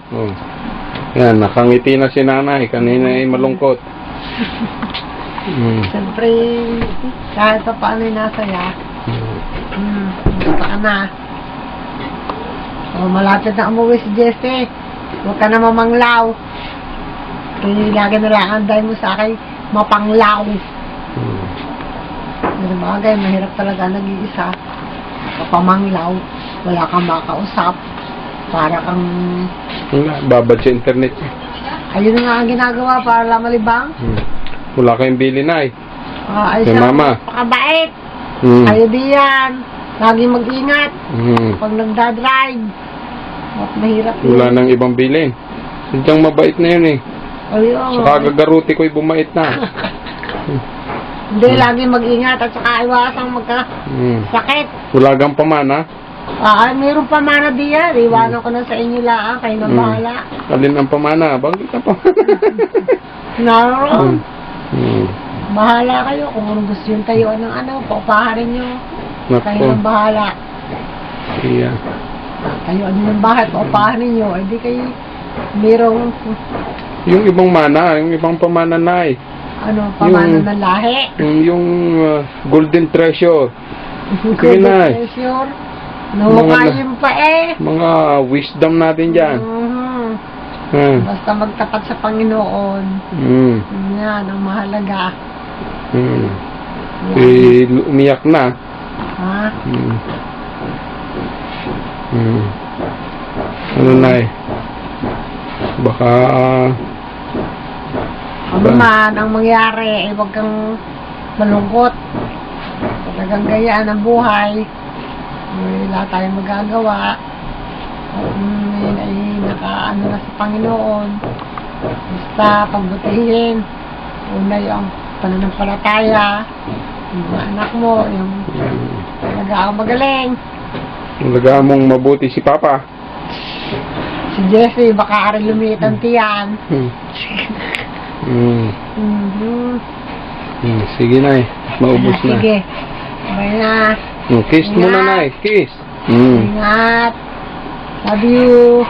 Oh. Yan, nakangiti na si nanay. Kanina ay malungkot. Siyempre, kahit pa paano yung nasaya. Basta ka na. So, malapit na umuwi si Jesse. Huwag ka na mamanglaw. Kaya lagi na lang anday mo sa akin, mapanglaw. Pero bagay, mahirap talaga nag-iisa. Kapamanglaw, wala kang makausap. Para kang... Babad sa internet. Ayun na nga ang ginagawa para lang malibang. Wala kayong bili na eh. Ay Si siya, mama. pakabait. Kayo diyan. Lagi mag-ingat. Pag nagdadrive. At mahirap yun. Wala nang ibang bilin. Sadyang mabait na yun eh. Ayun. Sa kagagaruti ko'y bumait na. Hindi, lagi mag-ingat at saka iwasang magka-sakit. Wala kang pamana? Mayroon pamana diyan. Iwanan ko na sa inyo lang. Kayo na bahala. Alin ang pamana? Banggit ang pamana. Naroon. Bahala kayo. Kung ano gusto yung tayuan ng ano, paupaharin nyo. Kayo na bahala. Yeah. Tayuan nyo ng bahay, paupaharin nyo. Hindi kayo mayroong... Yung ibang mana, yung ibang pamana na eh. Ano, pamana ng lahi. Yung golden treasure. Golden treasure. Nahukayin pa eh. Mga wisdom natin dyan. Basta magtapat sa Panginoon. Yan, ang mahalaga. Umiyak na. Ha? Ano na eh? Baka... Ano man ang mangyari, huwag kang malungkot. Talagang gayaan ang buhay. Wala tayong magagawa. Ay nakaano na sa Panginoon. Basta pagbutihin. Una yung pananampalataya. Yung mga anak mo, yung talaga ang magaling. Talaga mong mabuti si Papa. Si Jesse, baka rin lumiit ang tiyan. Sige na eh. Maubos na. Sige. Bye na. Kiss muna na eh. Kiss. Ingat. Love you.